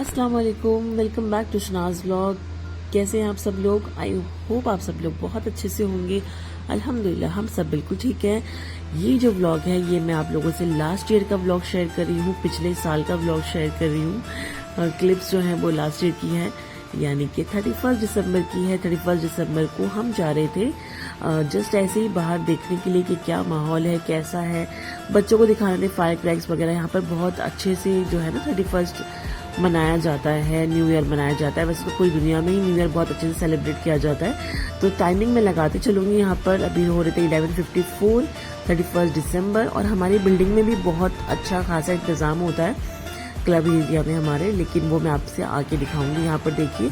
अस्सलाम वालेकुम, welcome back to Shanaz vlog. कैसे हैं आप सब लोग? आई होप आप सब लोग बहुत अच्छे से होंगे। अल्हम्दुलिल्लाह हम सब बिल्कुल ठीक है। ये जो व्लॉग है ये मैं आप लोगों से लास्ट ईयर का व्लॉग शेयर कर रही हूँ, पिछले साल का व्लॉग शेयर कर रही हूँ। क्लिप्स जो है वो लास्ट ईयर की है, यानी कि 31 दिसंबर की है। 31 दिसंबर को हम जा रहे थे जस्ट ऐसे ही बाहर देखने के लिए कि क्या माहौल है, कैसा है। बच्चों को दिखाने थे फायर क्रैक्स वगैरह। यहाँ पर बहुत अच्छे से जो है ना 31 मनाया जाता है, न्यू ईयर मनाया जाता है। वैसे तो पूरी दुनिया में ही न्यू ईयर बहुत अच्छे से सेलिब्रेट किया जाता है। तो टाइमिंग में लगाते चलूंगी। यहाँ पर अभी हो रहे थे 11:54 31 दिसंबर, और हमारी बिल्डिंग में भी बहुत अच्छा खासा इंतजाम होता है क्लब एरिया में हमारे, लेकिन वो मैं आपसे आके दिखाऊंगी। यहाँ पर देखिए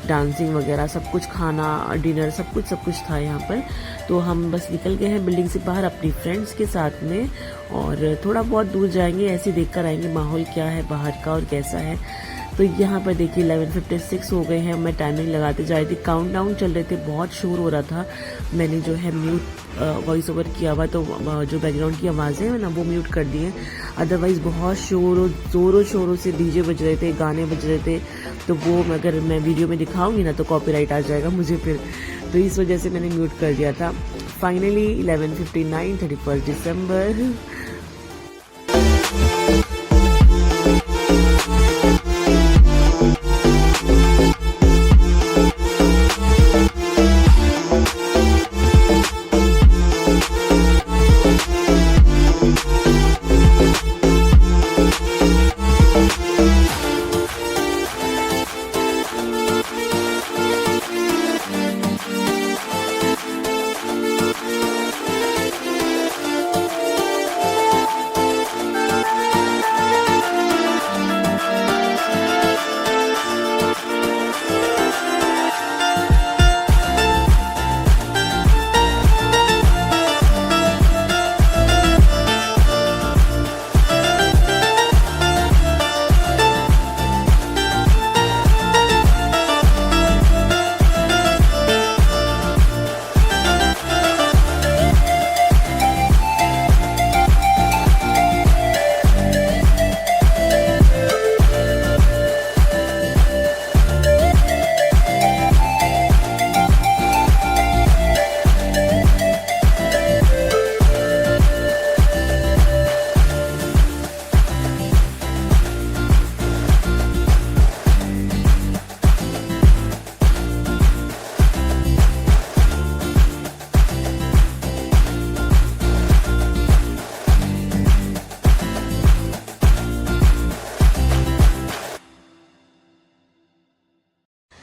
डांसिंग वगैरह सब कुछ, खाना डिनर सब कुछ था यहाँ पर। तो हम बस निकल गए हैं बिल्डिंग से बाहर अपनी फ्रेंड्स के साथ में, और थोड़ा बहुत दूर जाएंगे, ऐसे देख कर आएंगे माहौल क्या है बाहर का और कैसा है। तो यहाँ पर देखिए 11:56 हो गए हैं। मैं टाइमिंग लगाते जा रही थी, काउंटडाउन चल रहे थे, बहुत शोर हो रहा था। मैंने जो है म्यूट वॉइस ओवर किया हुआ, तो जो बैकग्राउंड की आवाज़ें हैं ना वो म्यूट कर दी हैं। अदरवाइज़ बहुत ज़ोरों शोरों से डीजे बज रहे थे, गाने बज रहे थे। तो वो अगर मैं वीडियो में दिखाऊंगी ना तो कॉपीराइट आ जाएगा मुझे फिर, तो इस वजह से मैंने म्यूट कर दिया था। फाइनली 11:59 31 दिसंबर।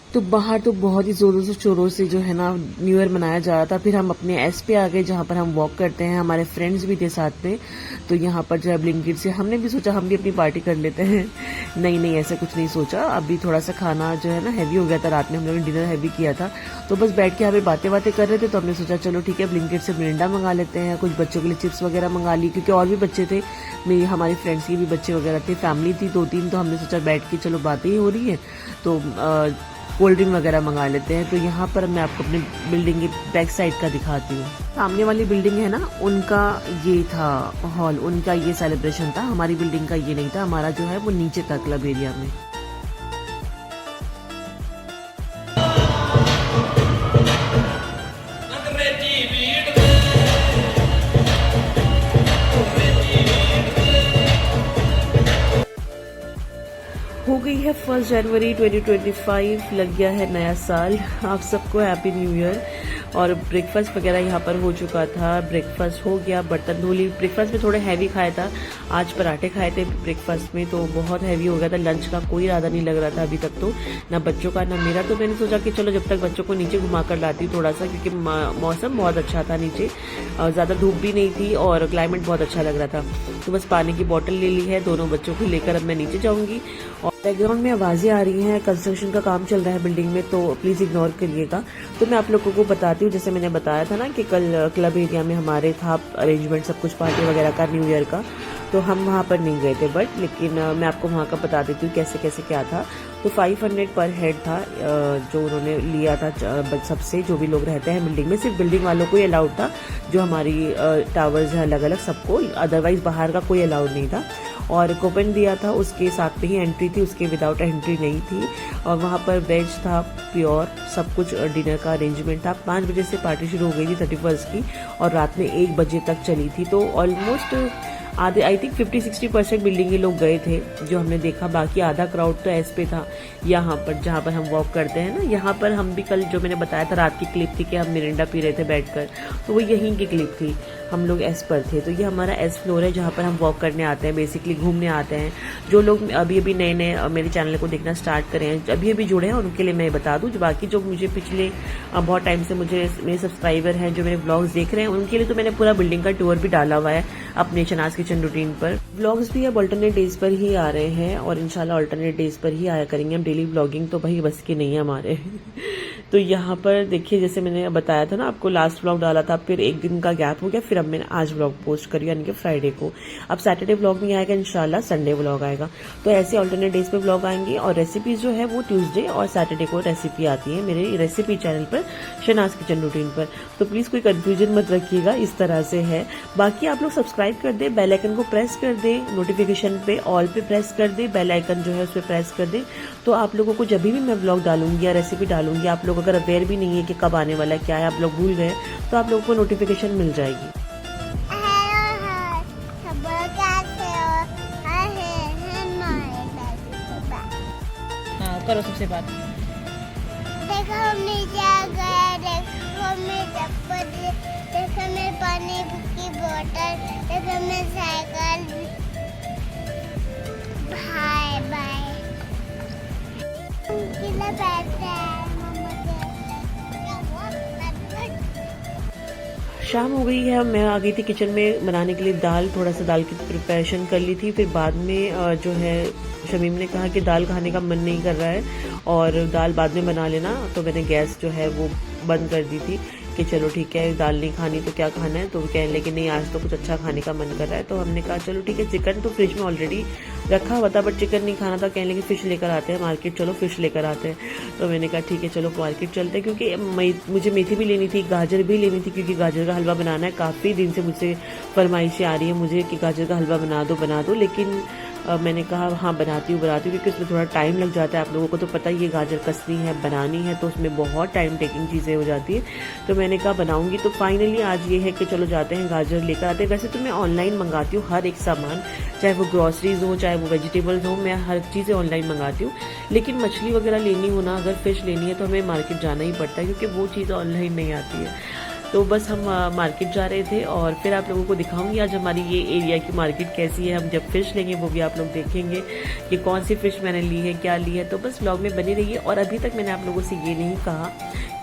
तो बाहर तो बहुत ही जोरों से शोरों से जो है ना न्यू ईयर मनाया जा रहा था। फिर हम अपने एस पे आ गए जहाँ पर हम वॉक करते हैं, हमारे फ्रेंड्स भी थे साथ में। तो यहाँ पर जो है ब्लिंकिट से हमने भी सोचा हम भी अपनी पार्टी कर लेते हैं। नहीं ऐसा कुछ नहीं सोचा। अभी थोड़ा सा खाना जो है ना हैवी हो गया था, रात में हम लोगों ने डिनर हैवी किया था। तो बस बैठ के हमें बातें कर रहे थे, तो हमने सोचा चलो ठीक है ब्लिंकिट से मिरिंडा मंगा लेते हैं, कुछ बच्चों के लिए चिप्स वगैरह मंगा ली, क्योंकि और भी बच्चे थे, मेरी हमारी फ्रेंड्स के भी बच्चे वगैरह थे, फैमिली थी 2-3। तो हमने सोचा बैठ के चलो बातें ही हो रही है तो कोल्ड ड्रिंक वगैरह मंगा लेते हैं। तो यहाँ पर मैं आपको अपनी बिल्डिंग की बैक साइड का दिखाती हूँ। सामने वाली बिल्डिंग है ना, उनका ये था हॉल, उनका ये सेलिब्रेशन था। हमारी बिल्डिंग का ये नहीं था, हमारा जो है वो नीचे था क्लब एरिया में। हो गई है 1 जनवरी 2025, लग गया है नया साल। आप सबको हैप्पी न्यू ईयर। और ब्रेकफास्ट वगैरह यहाँ पर हो चुका था, ब्रेकफास्ट हो गया, बर्तन धो ली। ब्रेकफास्ट में थोड़ा हैवी खाया था, आज पराठे खाए थे ब्रेकफास्ट में, तो बहुत हैवी हो गया था। लंच का कोई इरादा नहीं लग रहा था अभी तक, तो ना बच्चों का ना मेरा। तो मैंने सोचा कि चलो जब तक बच्चों को नीचे घुमा कर लाती हूँ थोड़ा सा, क्योंकि मौसम बहुत अच्छा था नीचे, ज़्यादा धूप भी नहीं थी और क्लाइमेट बहुत अच्छा लग रहा था। तो बस पानी की बोतल ले ली है, दोनों बच्चों को लेकर अब मैं नीचे जाऊँगी। और बैकग्राउंड में आवाज़ें आ रही हैं, कंस्ट्रक्शन का काम चल रहा है बिल्डिंग में, तो प्लीज़ इग्नोर करिएगा। तो मैं आप लोगों को बताती हूँ, जैसे मैंने बताया था ना कि कल क्लब एरिया में हमारे था अरेंजमेंट सब कुछ पार्टी वगैरह का न्यू ईयर का, तो हम वहाँ पर नहीं गए थे, बट लेकिन मैं आपको वहाँ का बता देती हूँ कैसे कैसे क्या था। तो 500 पर हेड था जो उन्होंने लिया था सबसे, जो भी लोग रहते हैं बिल्डिंग में। सिर्फ बिल्डिंग वालों को ही अलाउड था, जो हमारी टावर्स हैं अलग अलग सबको, अदरवाइज बाहर का कोई अलाउड नहीं था। और कूपन दिया था, उसके साथ में ही एंट्री थी, उसके विदाउट एंट्री नहीं थी। और वहाँ पर वेज था प्योर, सब कुछ डिनर का अरेंजमेंट था। 5 बजे से पार्टी शुरू हो गई थी 31st की और रात में 1 बजे तक चली थी। तो ऑलमोस्ट आधे आई थिंक 50-60% बिल्डिंग के लोग गए थे जो हमने देखा। बाकी आधा क्राउड तो एस पे था यहाँ पर जहाँ पर हम वॉक करते हैं ना। यहाँ पर हम भी कल जो मैंने बताया था रात की क्लिप थी कि हम मिरिंडा पी रहे थे बैठकर, तो वो यहीं की क्लिप थी। हम लोग एस पर थे। तो ये हमारा एस फ्लोर है जहाँ पर हम वॉक करने आते हैं, बेसिकली घूमने आते हैं। जो लोग अभी अभी नए नए मेरे चैनल को देखना स्टार्ट करें हैं, अभी अभी जुड़े हैं, उनके लिए मैं बता दूं। बाकी जो मुझे पिछले बहुत टाइम से मुझे मेरे सब्सक्राइबर हैं जो मेरे ब्लॉग्स देख रहे हैं, उनके लिए तो मैंने पूरा बिल्डिंग का टूर भी डाला हुआ है अपने शहनाज किचन रूटीन पर। ब्लॉग्स भी अब अल्टरनेट डेज पर ही आ रहे हैं और इंशाल्लाह अल्टरनेट डेज पर ही आया करेंगे हम। डेली ब्लॉगिंग तो भाई बस की नहीं है हमारे। तो यहाँ पर देखिए, जैसे मैंने बताया था ना आपको, लास्ट ब्लॉग डाला था, फिर एक दिन का गैप हो गया, फिर अब मैंने आज ब्लॉग पोस्ट करी यानी कि फ्राइडे को। अब सैटरडे ब्लॉग नहीं आएगा, इंशाल्लाह संडे ब्लॉग आएगा। तो ऐसे अल्टरनेट डेज पे ब्लॉग आएंगे और रेसिपीज जो है वो ट्यूसडे और सैटरडे को रेसिपी आती है मेरे रेसिपी चैनल पर, शहनाज किचन रूटीन पर। तो प्लीज कोई कंफ्यूजन मत रखिएगा, इस तरह से है। बाकी आप लोग सब्सक्राइब कर दे, बेल आइकन को प्रेस कर दे, नोटिफिकेशन पे ऑल पे प्रेस कर दे, बेल आइकन जो है उस पर प्रेस कर दे। तो आप लोगों को जब भी मैं ब्लॉग डालूंगी या रेसिपी डालूंगी, आप लोग अगर अवेयर भी नहीं है कि कब आने वाला है, क्या है, आप लोग भूल गए, तो आप लोगों को नोटिफिकेशन मिल जाएगी। करो सबसे बात। देखो नीचे आ गया, देखो मैं चप्पल, देखो मैं पानी की बोतल, देखो मैं साइकिल। Bye bye. किला बैठते हैं मम्मा के। शाम हो गई है, मैं आ गई थी किचन में बनाने के लिए दाल। थोड़ा सा दाल की प्रिपरेशन कर ली थी। फिर बाद में जो है शमीम ने कहा कि दाल खाने का मन नहीं कर रहा है और दाल बाद में बना लेना, तो मैंने गैस जो है वो बंद कर दी थी कि चलो ठीक है, दाल नहीं खानी तो क्या खाना है। तो कहने लगे नहीं आज तो कुछ अच्छा खाने का मन कर रहा है। तो हमने कहा चलो ठीक है, चिकन तो फ्रिज में ऑलरेडी रखा हुआ था बट चिकन नहीं खाना था। कहने लगे फिश लेकर आते हैं मार्केट, चलो फिश लेकर आते हैं। तो मैंने कहा ठीक है चलो मार्केट चलते हैं, क्योंकि मुझे मेथी भी लेनी थी, गाजर भी लेनी थी, क्योंकि गाजर का हलवा बनाना है। काफ़ी दिन से मुझसे फरमाइशें आ रही है मुझे कि गाजर का हलवा बना दो, लेकिन मैंने कहा हाँ बनाती हूँ, क्योंकि उसमें थोड़ा टाइम लग जाता है। आप लोगों को तो पता ही है, गाजर कसनी है, बनानी है, तो उसमें बहुत टाइम टेकिंग चीज़ें हो जाती है। तो मैंने कहा बनाऊंगी। तो फाइनली आज ये है कि चलो जाते हैं, गाजर लेकर आते हैं। वैसे तो मैं ऑनलाइन मंगाती हूँ हर एक सामान, चाहे वो ग्रॉसरीज हो, चाहे वो वेजिटेबल्स हो, मैं हर चीज़ें ऑनलाइन मंगाती हूँ। लेकिन मछली वगैरह लेनी हो ना, अगर फिश लेनी है तो हमें मार्केट जाना ही पड़ता है, क्योंकि वो चीज़ ऑनलाइन नहीं आती है। तो बस हम मार्केट जा रहे थे और फिर आप लोगों को दिखाऊंगी आज हमारी ये एरिया की मार्केट कैसी है। हम जब फिश लेंगे वो भी आप लोग देखेंगे कि कौन सी फिश मैंने ली है, क्या ली है। तो बस ब्लॉग में बनी रहिए। और अभी तक मैंने आप लोगों से ये नहीं कहा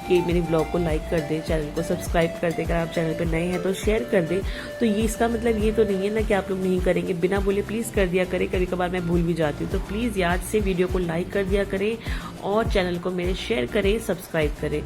कि मेरे ब्लॉग को लाइक कर दे, चैनल को सब्सक्राइब कर दे, अगर आप चैनल पर नए हैं तो शेयर कर दे। तो ये इसका मतलब ये तो नहीं है ना कि आप लोग नहीं करेंगे, बिना बोले प्लीज़ कर दिया करें। कभी कभार मैं भूल भी जाती हूँ, तो प्लीज़ याद से वीडियो को लाइक कर दिया करें और चैनल को मेरे शेयर करें, सब्सक्राइब करें।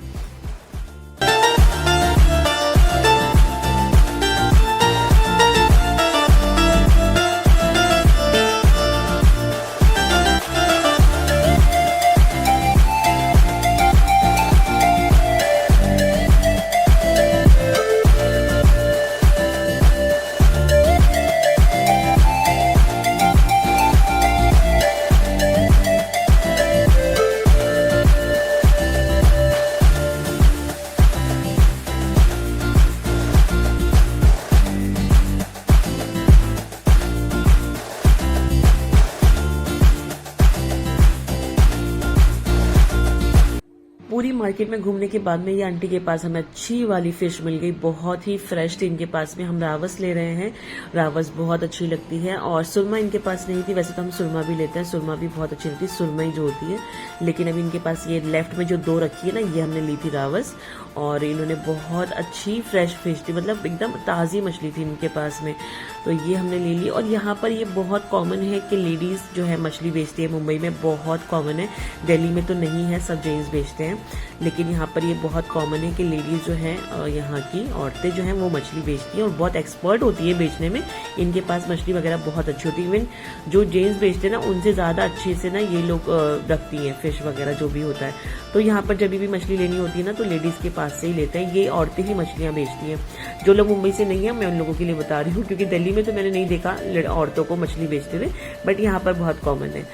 पूरी मार्केट में घूमने के बाद में ये आंटी के पास हमें अच्छी वाली फिश मिल गई, बहुत ही फ्रेश थी इनके पास में। हम रावस ले रहे हैं, रावस बहुत अच्छी लगती है। और सुरमा इनके पास नहीं थी, वैसे तो हम सुरमा भी लेते हैं, सुरमा भी बहुत अच्छी लगती है, सुरमई जो होती है। लेकिन अभी इनके पास ये लेफ्ट में जो 2 रखी है ना, ये हमने ली थी रावस। और इन्होंने बहुत अच्छी फ्रेश फिश थी, मतलब एकदम ताज़ी मछली थी इनके पास में, तो ये हमने ले ली। और यहाँ पर ये बहुत कॉमन है कि लेडीज़ जो है मछली बेचती है, मुंबई में बहुत कॉमन है, दिल्ली में तो नहीं है, सब जेंट्स बेचते हैं। लेकिन यहाँ पर ये बहुत कॉमन है कि लेडीज़ जो हैं यहाँ की औरतें जो हैं वो मछली बेचती हैं और बहुत एक्सपर्ट होती है बेचने में। इनके पास मछली वगैरह बहुत अच्छी होती है। इवन जो जेंट्स बेचते हैं ना उनसे ज़्यादा अच्छे से ना ये लोग रखती हैं फिश वगैरह जो भी होता है। तो यहाँ पर जब भी मछली लेनी होती है ना तो लेडीज़ के पास से ही लेते हैं। ये औरतें ही मछलियाँ बेचती हैं। जो लोग मुंबई से नहीं है मैं उन लोगों के लिए बता रही हूँ, क्योंकि दिल्ली में तो मैंने नहीं देखा औरतों को मछली बेचते हुए, बट यहाँ पर बहुत कॉमन है।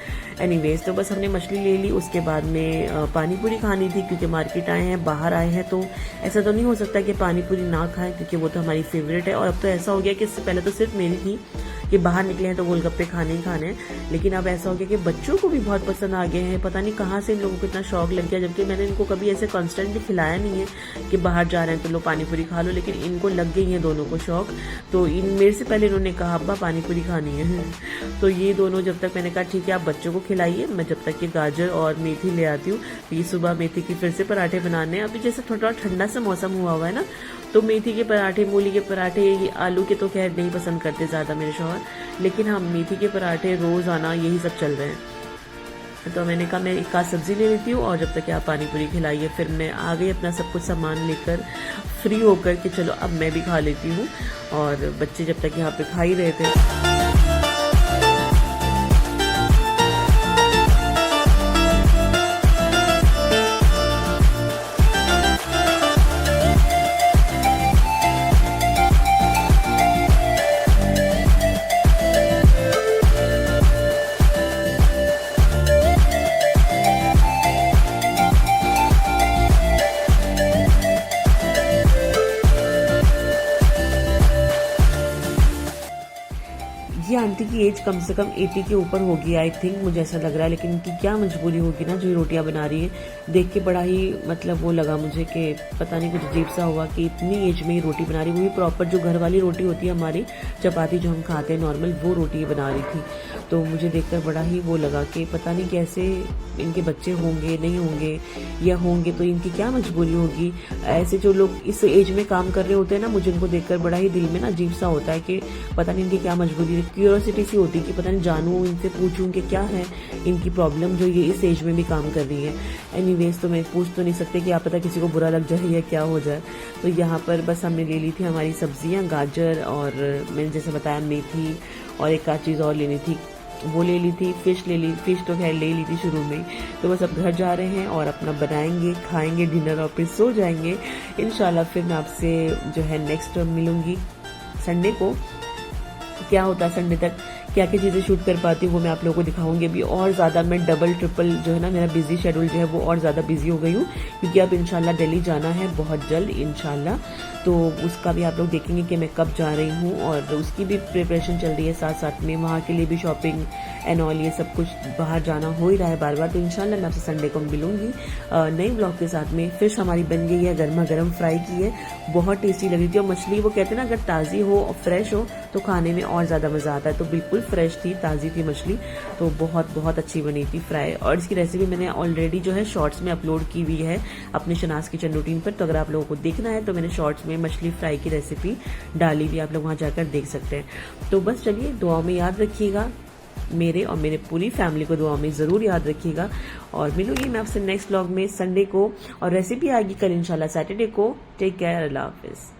एनीवेज, तो बस हमने मछली ले ली। उसके बाद में पानी पूरी खानी थी, क्योंकि मार्केट आए हैं, बाहर आए हैं, तो ऐसा तो नहीं हो सकता कि पानी पूरी ना खाएं, क्योंकि वो तो हमारी फेवरेट है। और अब तो ऐसा हो गया कि इससे पहले तो सिर्फ मेरी थी कि बाहर निकले हैं तो गोलगप्पे खाने ही खाने हैं, लेकिन अब ऐसा हो गया कि बच्चों को भी बहुत पसंद आ गए हैं। पता नहीं कहाँ से इन लोगों को इतना शौक लग गया, जबकि मैंने इनको कभी ऐसे कॉन्स्टेंटली खिलाया नहीं है कि बाहर जा रहे हैं तो लो पानी पूरी खा लो, लेकिन इनको लग गई है दोनों को शौक। तो मेरे से पहले इन्होंने कहा अब्बा पानी पूरी खानी है। तो ये दोनों, जब तक मैंने कहा ठीक है आप बच्चों को खिलाइए, मैं जब तक ये गाजर और मेथी ले आती हूँ। ये सुबह मेथी की फिर से पराठे बनाने हैं। अभी जैसे थोड़ा ठंडा सा मौसम हुआ है ना, तो मेथी के पराठे, मूली के पराठे, ये आलू के तो खैर नहीं पसंद करते ज़्यादा मेरे शौहर, लेकिन हाँ मेथी के पराठे रोज़ाना यही सब चल रहे हैं। तो मैंने कहा मैं एक आध सब्जी ले लेती हूँ और जब तक आप पानी पूरी खिलाइए। फिर मैं आ गई अपना सब कुछ सामान लेकर, फ्री होकर कि चलो अब मैं भी खा लेती हूँ। और बच्चे जब तक यहाँ पे खा ही रहे थे। ये आंटी की एज कम से कम 80 के ऊपर होगी आई थिंक, मुझे ऐसा लग रहा है। लेकिन इनकी क्या मजबूरी होगी ना जो ये रोटियां बना रही है। देख के बड़ा ही मतलब वो लगा मुझे कि पता नहीं कुछ अजीब सा हुआ कि इतनी एज में ही रोटी बना रही। वो भी प्रॉपर जो घर वाली रोटी होती है हमारी, चपाती जो हम खाते हैं नॉर्मल, वो रोटी बना रही थी। तो मुझे देखकर बड़ा ही वो लगा कि पता नहीं कैसे इनके बच्चे होंगे, नहीं होंगे, या होंगे तो इनकी क्या मजबूरी होगी। ऐसे जो लोग इस एज में काम कर रहे होते हैं ना, मुझे इनको देखकर बड़ा ही दिल में ना अजीब सा होता है कि पता नहीं इनकी क्या मजबूरी है। क्यूरियोसिटी सी होती है कि पता नहीं जानूं, इनसे पूछूं कि क्या है इनकी प्रॉब्लम जो ये इस एज में भी काम कर रही है। एनीवेज, तो मैं पूछ तो नहीं सकते कि आप पता किसी को बुरा लग जाए या क्या हो जाए। तो यहाँ पर बस हमने ले ली थी हमारी सब्जियाँ, गाजर और मैंने जैसे बताया मेथी, और एक आध चीज़ और लेनी थी वो ले ली थी। फिश ले ली, फिश तो खैर ले ली थी शुरू में। तो बस अब घर जा रहे हैं और अपना बनाएंगे, खाएंगे डिनर और फिर सो जाएंगे इंशाल्लाह। फिर मैं आपसे जो है नेक्स्ट मिलूंगी संडे को। क्या होता है संडे तक, क्या क्या चीज़ें शूट कर पाती हूँ वो मैं आप लोगों को दिखाऊंगी। अभी और ज़्यादा मैं डबल ट्रिपल जो है ना मेरा बिजी शेड्यूल जो है वो और ज़्यादा बिजी हो गई हूँ, क्योंकि अब इंशाल्लाह दिल्ली जाना है बहुत जल्द इंशाल्लाह। तो उसका भी आप लोग देखेंगे कि मैं कब जा रही हूँ, और उसकी भी प्रिपरेशन चल रही है साथ साथ में। वहाँ के लिए भी शॉपिंग एंड ऑल ये सब कुछ, बाहर जाना हो ही रहा है बार बार। तो इंशाल्लाह मैं आपसे संडे को मिलूंगी नई ब्लॉग के साथ में। फिश हमारी बन गई है, गर्मा गर्म फ्राई की है, बहुत टेस्टी लगी थी। और मछली वो कहते हैं ना अगर ताज़ी हो और फ्रेश हो तो खाने में और ज़्यादा मज़ा आता है। तो बिल्कुल फ्रेश थी, ताज़ी थी मछली, तो बहुत बहुत अच्छी बनी थी फ्राई। और इसकी रेसिपी मैंने ऑलरेडी जो है शॉर्ट्स में अपलोड की हुई है अपने शनाज किचन रूटीन पर। तो अगर आप लोगों को देखना है तो मैंने शॉर्ट्स में मछली फ्राई की रेसिपी डाली भी, आप लोग वहाँ जाकर देख सकते हैं। तो बस चलिए, दुआ में याद रखिएगा मेरे और मेरे पूरी फैमिली को, दुआ में ज़रूर याद रखिएगा। और मिलूंगी मैं आपसे नेक्स्ट व्लॉग में संडे को, और रेसिपी आएगी कल इंशाल्लाह सैटरडे को। टेक केयर, अल्लाह हाफिज़।